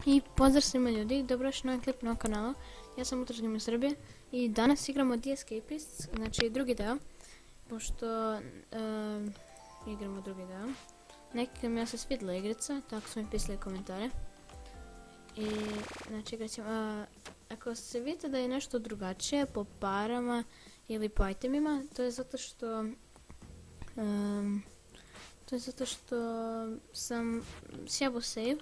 I pozdrav svima ljudi, dobrodošli na ovaj klip na kanalu. Ja sam Ultraš Gamer Srbije i danas igramo The Escapists, znači drugi deo. Pošto igramo drugi deo. Nekim ja se svidjela igrica, tako su mi pisali komentare. I znači igrat ćemo, ako se vidite da je nešto drugačije po parama ili po itemima, to je zato što sam sjebao save.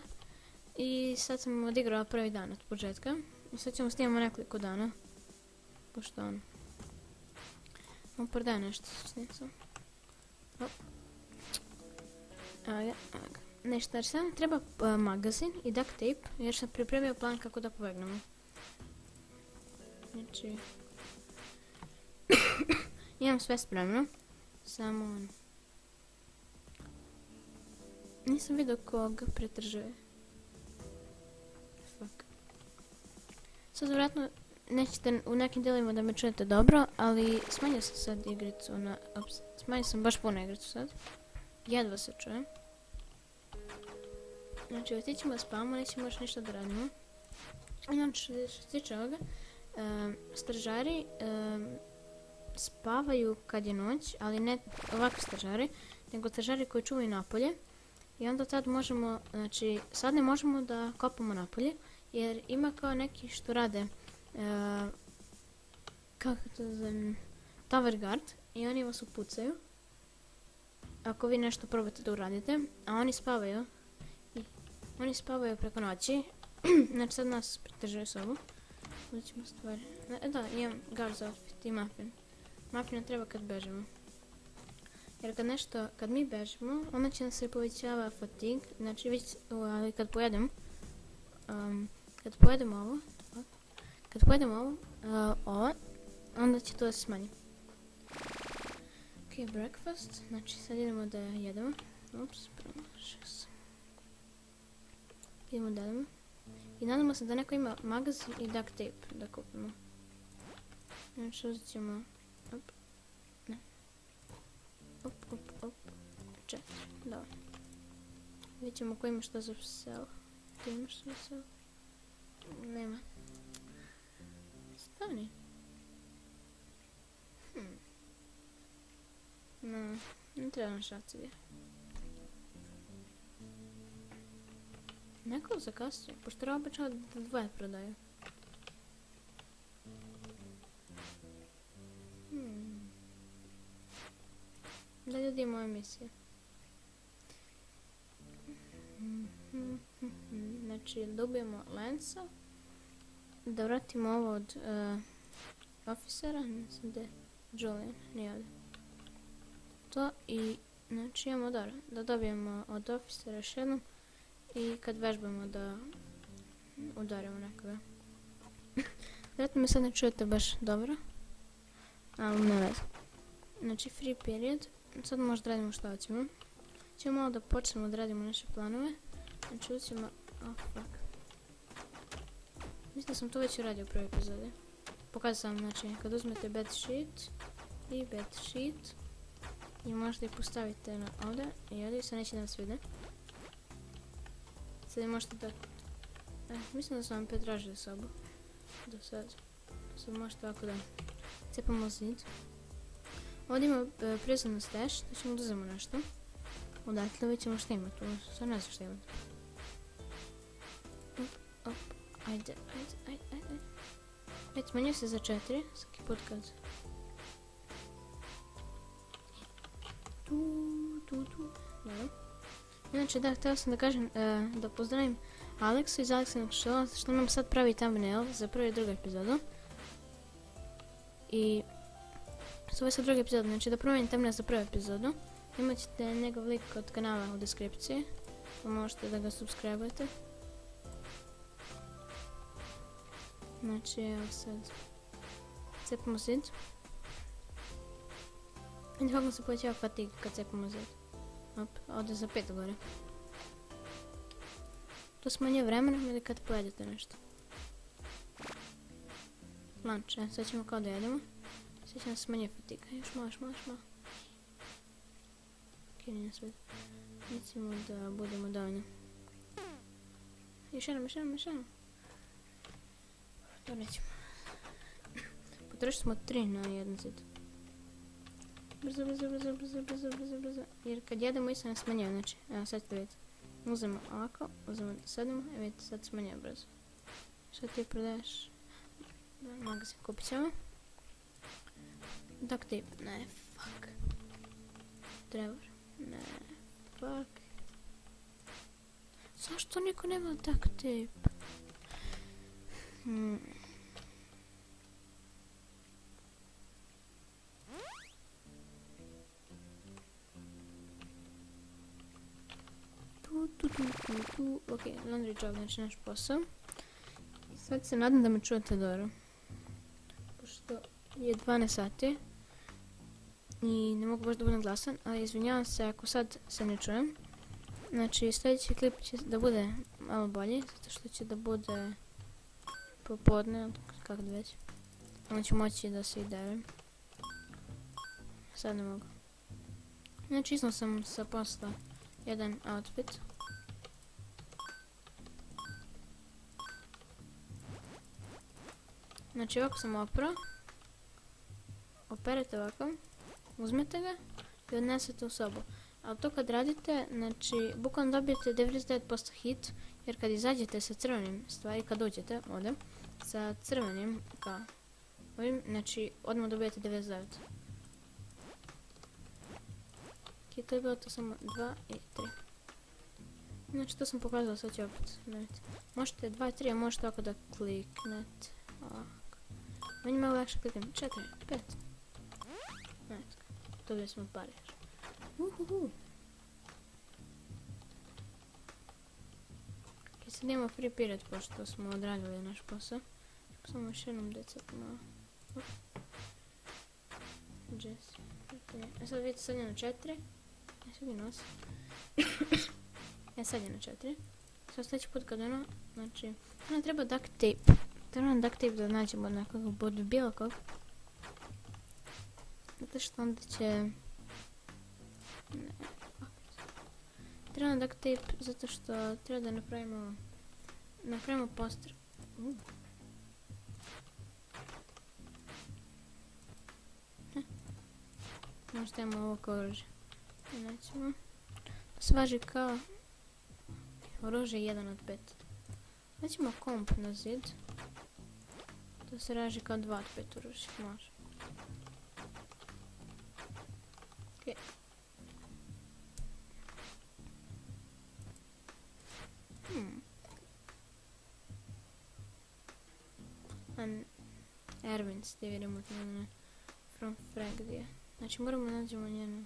I sad sam odigrala prvi dan od početka. I sad ćemo snimamo nekoliko dana. Pošto on prodaje nešto. Snimam. Nešto, znači sad treba magazin i duct tape. Jer sam pripremio plan kako da pobegnemo. Znači imam sve spremno. Samo on. Nisam vidio koga pretražuje. Sad vjerojatno nećete u nekim dijelima da me čujete dobro, ali smanjio sam sad igricu na... Smanjio sam baš puno igricu sad. Jedva se čujem. Znači otićemo da spavamo, nećemo još ništa da radimo. Znači što se tiče ovoga, stražari spavaju kad je noć, ali ne ovakvi stražari, nego stražari koji čuvaju napolje. I onda tad možemo, znači sad ne možemo da kopamo napolje, jer ima kao neki što rade, kako to zovem, tower guard, i oni vas upucaju ako vi nešto probate da uradite, a oni spavaju. Oni spavaju preko noći. Znači sad nas pridržaju sobu. Uzet ćemo stvari. Da, imam guard outfit i muffin. Muffina treba kad bežemo. Jer kad mi bežimo, onda će nam se povećava fatigue. Znači ali kad pojedem, kad pojedem ovo, onda će to da se smanji. Ok, breakfast, znači sad idemo da jedemo. Ups, promašao sam. Idemo da jedemo. I nadamo se da neko ima magazin i duct tape da kupimo. Znači uzet ćemo, op, 4, dobro. Vidjet ćemo ko ima što za sell. Ti imaš što za sell? Nema. Stani. No, ne treba nam šacivi. Neko zakasuje, pošto je obično da dvoje prodaju. Da ljudi imamo emisije. Znači da ubijemo Lansa. Da vratimo ovo od officera, ne znam gdje, Julian, nije ovdje. To i, znači imamo da dobijemo od officera još jednom i kad vežbamo da udarimo nekoga. Vjerojatno me sad ne čujete baš dobro, ali ne veze. Znači free period, sad možda radimo što hoćemo. Ćemo malo da počnemo da radimo naše planove. Znači uzimo, mislim da sam to već uradio u prvoj epizodi. Pokazao sam, znači, kad uzmete bed sheet i bed sheet i možete ih postavite ovdje i ovdje se neće da vas vide. Sad možete da... mislim da sam vam pretražili sobu. Do sad. Sad možete ovako da cepamo zid. Ovdje ima prison stash, da ćemo da uzemo nešto. Odatle vidjet ćemo šta ima tu, sad ne znam šta ima. Op, ajde. Već smanjio se za 4, svaki put kad... Dobro. Inače da, htjela sam da kažem da pozdravim Aleksu iz Aleksinog showa, što nam sad pravi thumbnail za prvu i drugu epizodu. I... ovo je sad druga epizoda, znači da promijenim thumbnail za prvu epizodu. Imat ćete njegov link od kanala u deskripciji, pa možete da ga subscribe-ujete. Znači evo sad cepamo zid. I nekako se povećava fatigue kad cepamo zid. Op, ode za 5 gore. To smanjuje vremena ili kad pojedete nešto. Lunch, sad ćemo kao da jedemo. Sad će nas smanjuje fatigue, još malo. Ok, nije sve. Recimo da budemo dovoljno. Još jednom. To nećemo. Potrošili smo 3 na jedan zid. Brzo. Jer kad jedemo isto ne smanjuje, znači, evo sad ćete vidjeti. Uzmemo ovako, uzmemo sadimo, i vidite sad smanjuje brzo. Što ti prodaješ? Magazin, kupit ćemo. Duct tape, ne, fuck. Trevor, ne, fuck. Zašto niko nema duct tape? Ok, laundry job, znači naš posao. I sad se nadam da me čujete dobro. Pošto je 12 sati. I ne mogu baš da budem glasan, ali izvinjavam se ako sad se ne čujem. Znači sljedeći klip će da bude malo bolji, zato što će da bude popodne, kako da već. Onda ću moći da se iderem. Sad ne mogu. Znači iznao sam sa posla jedan outfit. Znači ovako sam oprao. Operete ovako. Uzmete ga i odnesete u sobu. Ali to kad radite, znači bukvalno dobijete 99% hit. Jer kad izađete sa crvenim stvari, kad uđete ovdje, sa crvenim kao ovim, znači odmah dobijete 99. Ok, to je bilo to samo 2 i 3. Znači to sam pokazala, sad ću opet. Možete 2 i 3, a možete ovako da kliknete. Ovako. Meni malo lakše kliknem. 4, 5. Dobili smo barijer. Ok, sad imamo free period pošto smo odradili naš posao. Samo još jednom decat malo. Jess. A sad vidite, sad je na 4. Sad je nos. Sad je na 4. Sad sljedeći put kad ono, znači, ono treba duct tape. Treba nam duct tape da nađemo nekog od bilo kog. Zato što onda će... Ne, treba nam duct tape zato što treba da napravimo poster. Možda imamo ovo kao oružje. Nećemo. To se važi kao oružje 1 od 5. Nećemo komp na zid. To se raži kao 2 od 5 oružje. Može. Ok. Erwin, Stevie remote, ne. From Fragdia. Znači moramo nađemo njenu.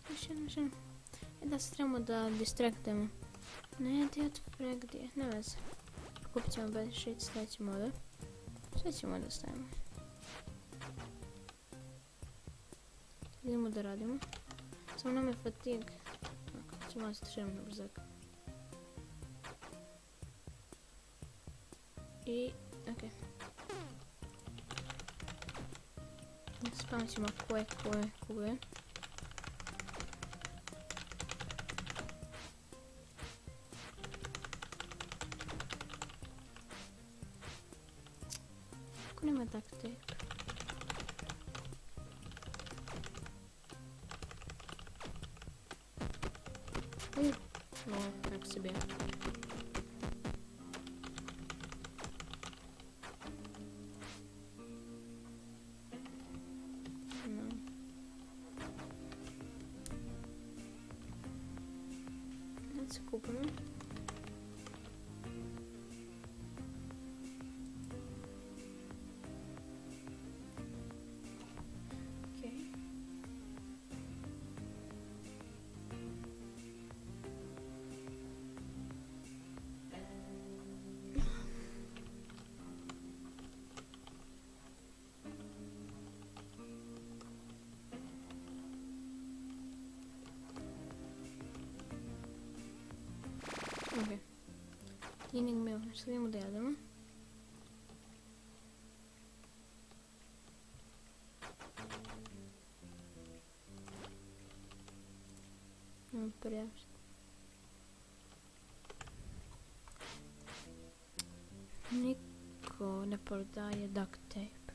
Još jedno. Da se trebamo da distraktujemo. Ne, di od Fragdia, ne veze. Kupit ćemo bed sheet, stavit ćemo ovdje. Sve ćemo da stavimo. Idemo da radimo. Samo nam je fatigue. Ako ćemo se širamo na brzak. I, okej. Spavit ćemo koje. Ako nema duct tape. Kako se bija. Se kupimo. Okej. Okej. Cleaning meal, znači sad idemo da jedemo. Imamo super javiti. Niko ne prodaje duct tape.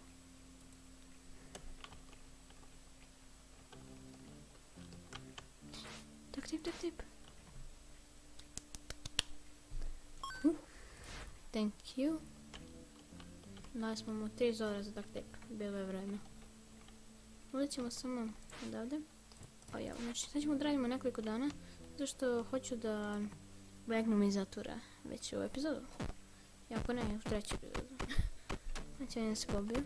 Duct tape. Thank you. Dali smo mu 3 zora za duct tape. Bilo je vredno. Uzet ćemo samo odavde. Znači sad ćemo da radimo nekoliko dana. Zašto hoću da begnem iz zatvora već u epizodu. I ako ne, u treću epizodu. Znači on se pobio.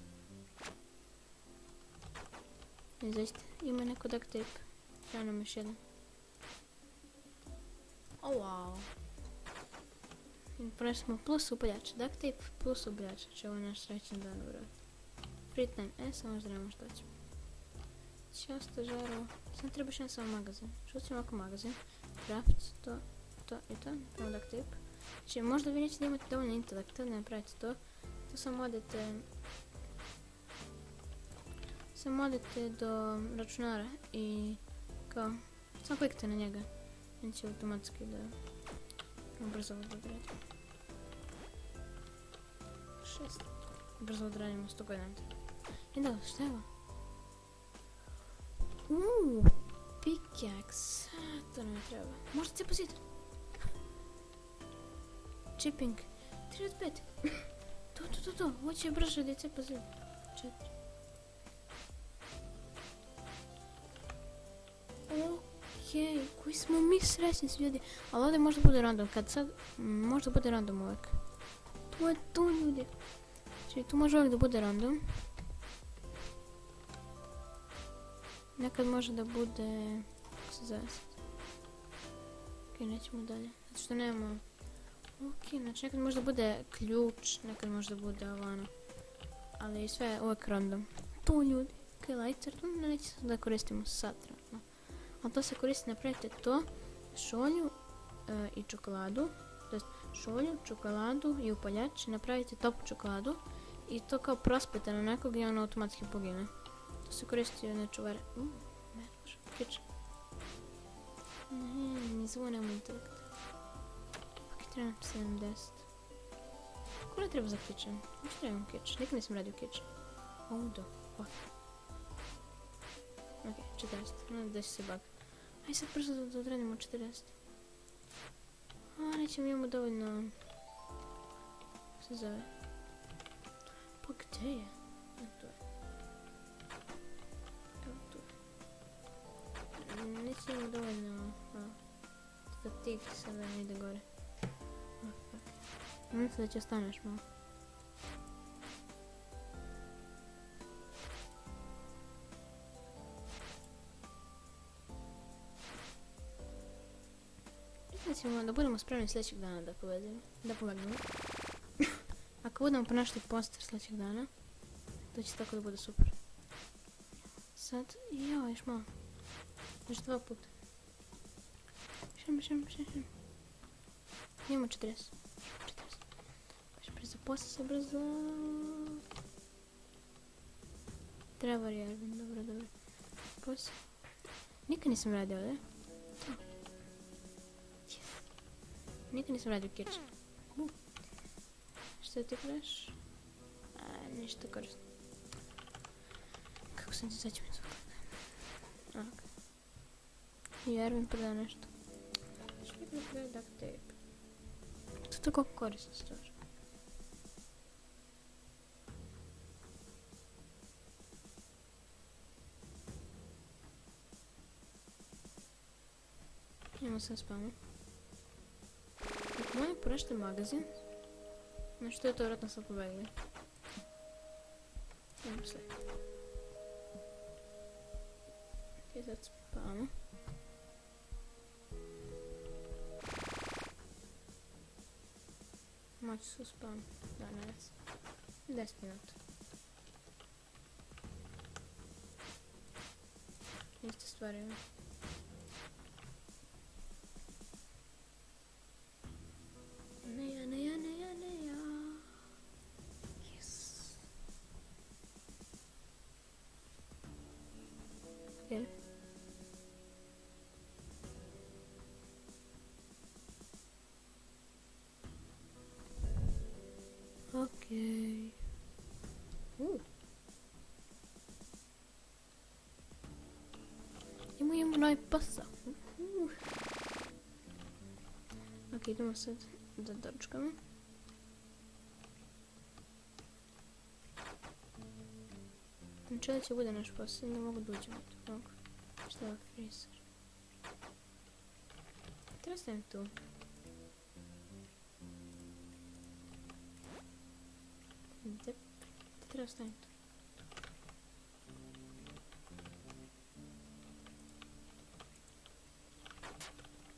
Izađite, ima neko duct tape. Treba nam još jedan. Wow. Prešli smo plus upaljač. Duct tape plus upaljač. Znači ovo je naš srećan dan u vrati. Free time. Samo znamo što ćemo. Ćao stažaro. Sam trebaš jedan samo magazin. Što ćemo ovako magazin? Craft, to i to. Napravimo duct tape. Znači možda vi nećete imati dovoljno intelekta da napravite to. To samo odete do računara i kao samo klikite na njega. On će automatski da brzo odradi. 6. Brzo odradimo 100 godina. I da, šta je ovo? Pickaxe. To nam treba. Možda se posjetiti. Chipping. 3 od 5. To. Ovo će brže da je cepa zid. 4. Okej, koji smo mi srećni s ljudi. Ali ovdje možda bude random. Kad sad, možda bude random uvijek. To je to, ljudi. Znači tu može uvijek da bude random. Nekad može da bude... Kako se zove sad? Okej, nećemo dalje. Zato što nemamo... Okej, znači nekad može da bude ključ, nekad može da bude ovano. Ali sve je uvijek random. To, ljudi. Okej, lighter, to neće da koristimo sad trenutno. Ali to se koristi, napravite to, šolju i čokoladu. To jest šolju, čokoladu i upaljač. Napravite toplu čokoladu. I to kao prospete na nekog i ono automatski pogine. To se koristi od nečuvare. Ne, može, kič. Ne zvonemo intelekt. Ok, trebam 70. Kako ne treba za kitchen? Možda trebam kitchen, nikad nisam radio kitchen. Oh the fuck. Ok, 40, da će se bug. Aj sad brzo da odradimo 40. Nećemo imamo dovoljno... Kako se zove? Pa gdje je? Tu je. Evo tu je. Nećemo imamo dovoljno... Da tih sada ne ide gore. Fuck. Mislim da će ostaneš malo. Mislimo da budemo spremni sljedećeg dana da pobegnemo. Ako budemo ponašati poster sljedećeg dana, to će tako da bude super. Sad, još malo. Još 2 puta. Šem. Imamo 40. Baš brzo, se brzo. Treba Jervin, dobro. Posao. Nikad nisam radio ovdje. Nikad nisam radio kitchen. Što ti gledaš? Ništa korisno. Kako sam ti sad ću mi zvuk? Jervin proda nešto. Što mi prodaje duct tape? To je tako korisno stvar. Idemo sad spavamo. Ako moram porašiti magazin, znači to je to vjerojatno sad pobegli. Idemo sve. Ok, sad spavamo. Moći su spavam. Da, ne 10 minuta. Iste stvari imam. Ne ja. Yes. Okay. Imamo novi posao. Ok, idemo sad da dočkamo. Znači da će bude naš posao, ne mogu da uđemo tu. Mogu. Šta je freezer? Treba stavim tu. Dep. Treba stavim tu.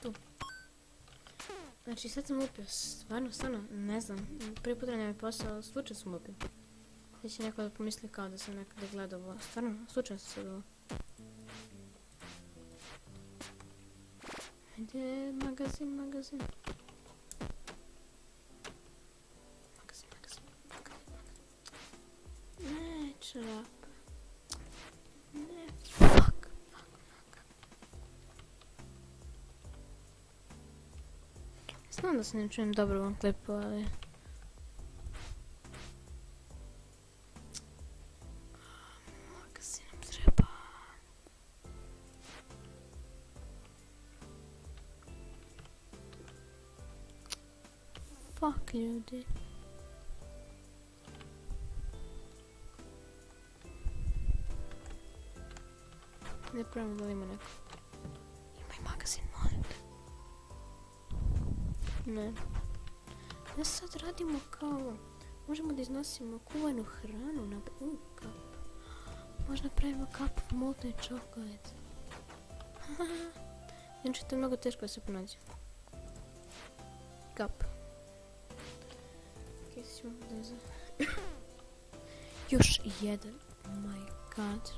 Tu. Znači sad sam upio, stvarno, ne znam. Prvi put radim posao, ali slučajno sam upio. Sad će neko da pomisli kao da sam nekada gledao ovo. Stvarno, slučajno sam sad ovo. Ajde, magazin. Ne, čarap. Ne, fuck. Znam da se ne čujem dobro u ovom klipu, ali... Magazin nam treba. Fuck ljudi. Ne pravimo da li ima neko. Imaj magazin, molim te. Ne. Ja sad radimo kao... Možemo da iznosimo kuvanu hranu na kap. Možda pravimo kap molten čokolad. Znači to je mnogo teško da se pronađe. Kap. Ok, sad ćemo da za... Još jedan. Oh my god.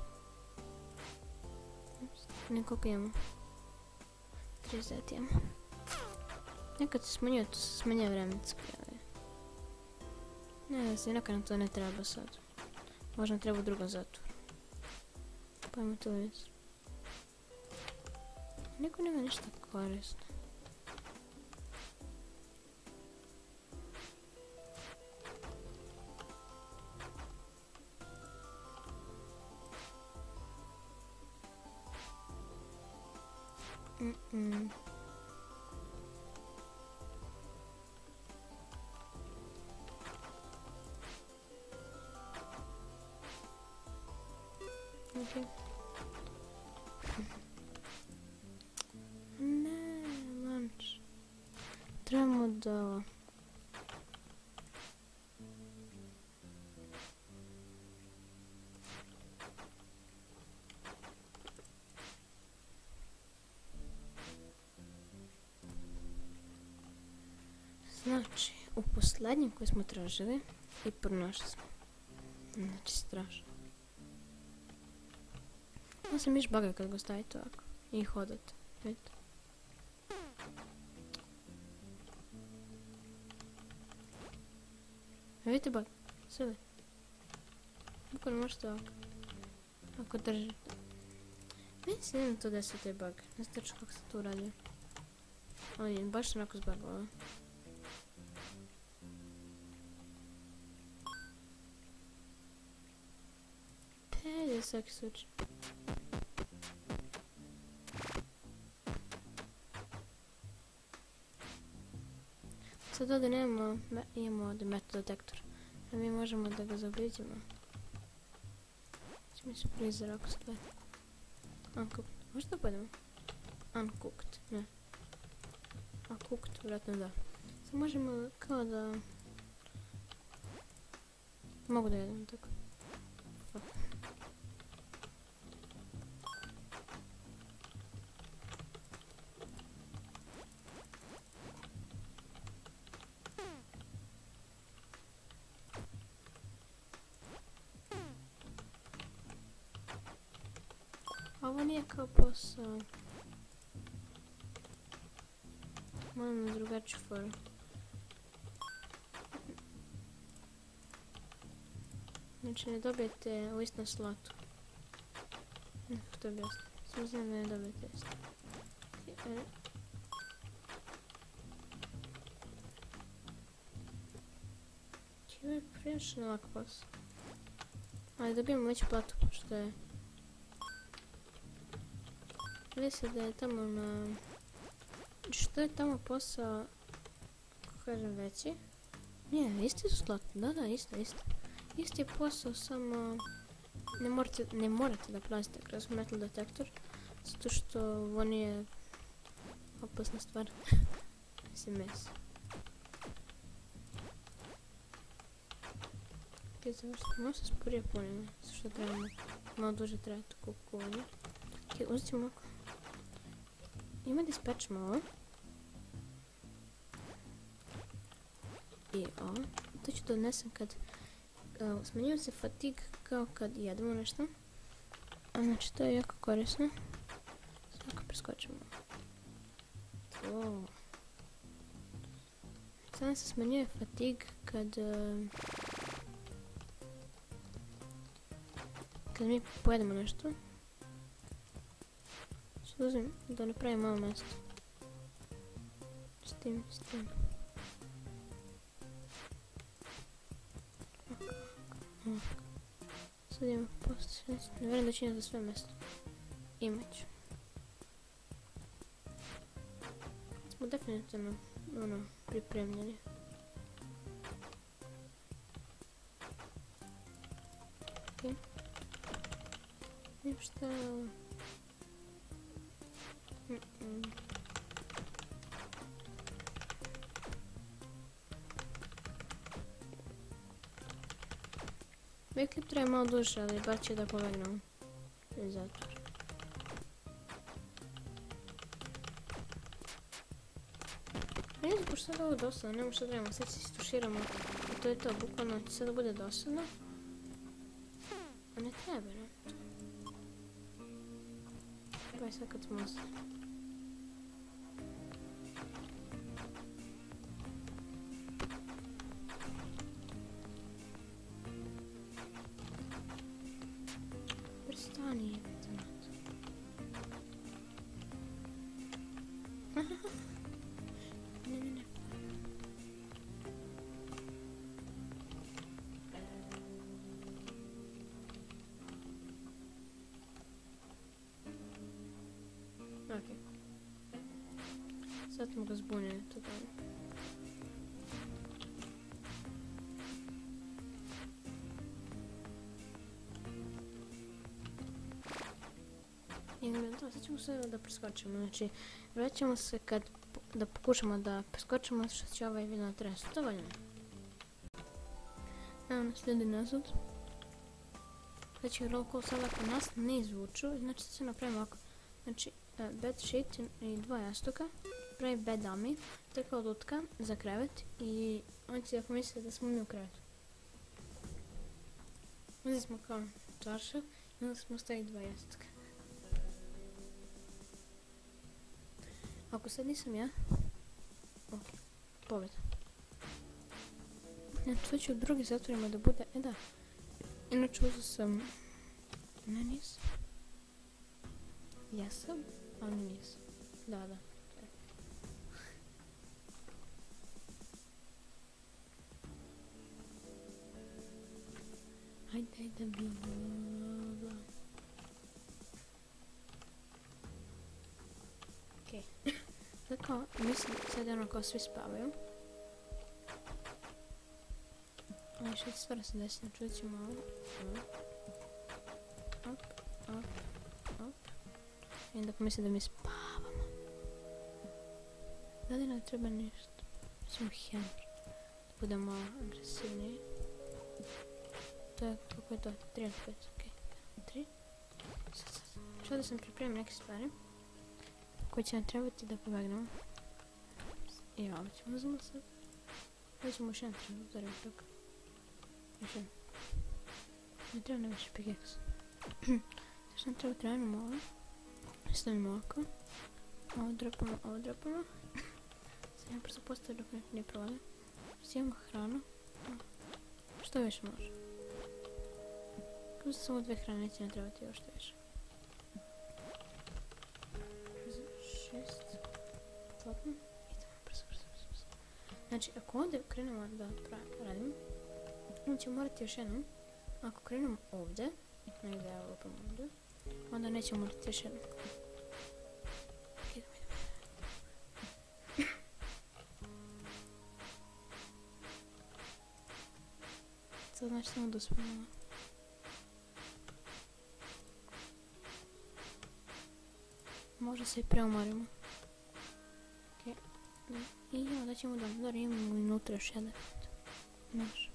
Ne, koliko imamo? 30 imamo. Nekad se smanjuje, to se smanjuje vremenski, ali... Ne znam, nekad nam to ne treba sad. Možda nam treba u drugom zatvoru. Pa imamo to vidjeti. Neko nema ništa korisno. Okay. Ne, lunch. Trebamo da... Znači, u poslednjem koji smo tražili i pronašli smo. Znači, strašno. Ovo se miš baga kad ga stavite ovako i hodate, vidite. Vidite bug? Sve. Bukvalno možete ovako. Ako držite. Meni se ne to desi taj bug. Ne znam tačno kako se to uradio. Ali baš sam onako zbagala. Za svaki slučaj. Sad ovdje nemamo, imamo ovdje metodetektor. A mi možemo da ga zaobiđemo. Ćemo se freezer ako sve. Uncooked. Možda da podemo? Uncooked, ne. A cooked, vjerojatno da. Sad možemo kao da... Mogu da jedem tako. Ovo nije kao posao. Moram na drugačiju foru. Znači ne dobijete u istom slotu. Ne, to bi jasno. Samo znam da ne dobijete isto. Ovo je prilično lak posao. Ali dobijemo veću platu, pošto je... Čini se da je tamo na... Što je tamo posao, kako kažem, veći? Nije, isti su slot, da, isto. Isti je posao, samo ne morate da prolazite kroz metal detektor, zato što on je opasna stvar. Mislim, mes. Ok, završite, malo se sporije punimo, zato što trebamo malo duže trajati kupovanje. Ok, uzet ćemo ovako. Ima da ispečemo ovo. I ovo. To ću da odnesem kad... Smanjuje se fatig kao kad jedemo nešto. A znači to je jako korisno. Svako preskočimo. To. Sada se smanjuje fatig kad... Kad mi pojedemo nešto. Što uzim da napravim malo mjesto. S tim. Sad imamo post 6. Ne vjerujem da će imati za sve mjesto. Imat ću. Smo definitivno pripremljeni. Ok. Vidim šta je ovo. Backup traje malo duže, ali bar će da povegnemo. I zatvor. Ne znam pošto sad ovo dosadno, nemo što trebamo, sad se istuširamo i to je to, bukvalno će sada bude dosadno. A ne treba, ne? Pa je sad kad smo ostali. Prstani je betonat. Ne. Ok. Sad smo ga zbunili totalno. Sad ćemo sve da preskočimo, znači vraćamo se kad da pokušamo da preskočimo što će ovaj video trajati dovoljno. Evo nas ljudi nazad. Znači roll call sad ako nas ne izvuču, znači se napravimo ovako. Znači bed sheet i dva jastuka, pravi bed dummy, to je kao lutka za krevet i on će da pomisli da smo mi u krevetu. Ovdje smo kao čaršav i onda smo stavili dva jastuka. Ako sad nisam ja, ok, pobjeda. Znači sad ću u drugi zatvorima da bude, da. Inače uzeo sam, ne nisam. Jesam, ali nisam. Da. Ajde bilo. Ok. Sad kao, mislim, sad ono kao svi spavaju. Ali što će stvarno se desiti, čudat ćemo ovo. Op. I onda pomisli da mi spavamo. Da li nam treba nešto? Mislim hammer. Da budemo malo agresivniji. To je, kako je to? 3 od 5, ok. 3. Sad. Što da sam pripremio neke stvari koje će nam trebati da pobegnemo. I ovo ćemo uzmati sad. Ovo ćemo još jedan trebati, zaradi toga. Još jedan. Ne treba nam više pickaxe. Što nam treba trajimo ovo. Stavimo ovako. Ovo dropamo. Sad ja prosto postavim dok ne provali. Sijemo hranu. Što više može? Kao da samo 2 hrane, neće ne trebati još što više. 6. Slopno. Idemo brzo. Znači, ako ovdje krenemo da radimo, onda ćemo morati još jednom. Ako krenemo ovdje, negdje ja lupam ovdje, onda nećemo morati još jednom. samo dospjela. Možda se i preumorimo. Okej. I ja, da ćemo da imamo unutra još jedan. Znaš.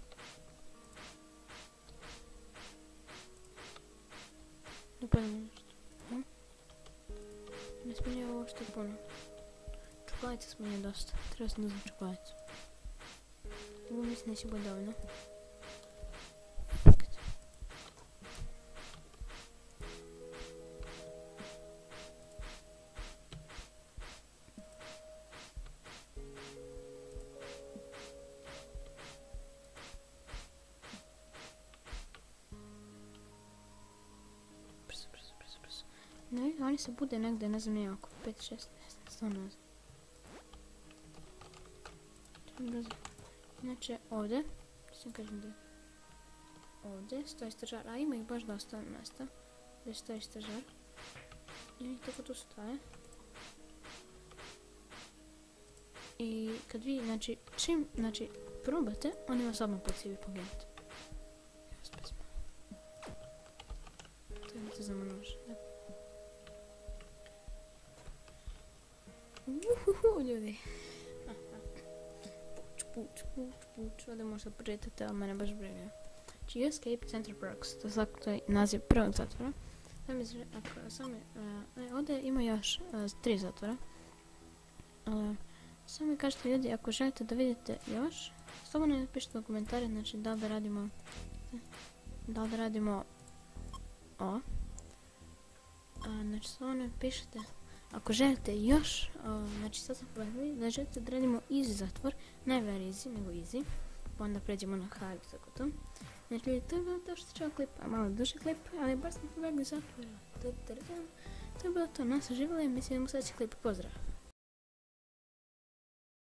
Da pojemo nešto. Ne smijem ovo što puno. Čokoladice smo nije dosta. Treba sam da znam čokoladicu. Ovo mislim neće biti dovoljno. Ne, oni se bude negdje, ne znam, oko 5, 6, ne znam, stvarno ne znam. Inače, ovdje, sam kažem da je ovdje stoji stražar, a ima ih baš dosta mjesta gdje stoji stražar. I oni tako tu stoje. I kad vi, znači, čim, znači, probate, oni vas odmah pocijeli poginuti. To je to za nož. Ljudi. Puč. Ovdje možda pročitate, ali mene baš briga. Znači, Escape Center Perks, to je naziv prvog zatvora. Ovdje ima još 3 zatvora. Samo mi kažete ljudi, ako želite da vidite još, slobodno napišite u komentare, znači da li da radimo ovo. Znači, slobodno napišite. Ako želite još, znači sad sam povedali da želite da radimo easy zatvor, ne very easy, nego easy, pa onda pređemo na hard, tako to. Znači ljudi, to je bilo to što se čeo klip, malo duži klip, ali bar smo pobegli zatvora. To je bilo to, nas uživali, mislim da imamo sljedeći klip, pozdrav!